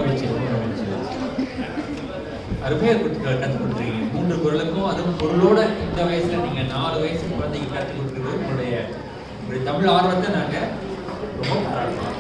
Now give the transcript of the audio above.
மகிழ்ச்சி, ரொம்ப மகிழ்ச்சி. அருமையாக கற்றுக் கொடுத்துருக்கீங்க. 3 குரலுக்கும் அதுவும் பொருளோட இந்த வயசுல நீங்க 4 வயசு குழந்தைக்கு கற்றுக் கொடுக்குறது உங்களுடைய தமிழ் ஆர்வத்தை நாங்கள் ரொம்ப பாராட்டுறோம்.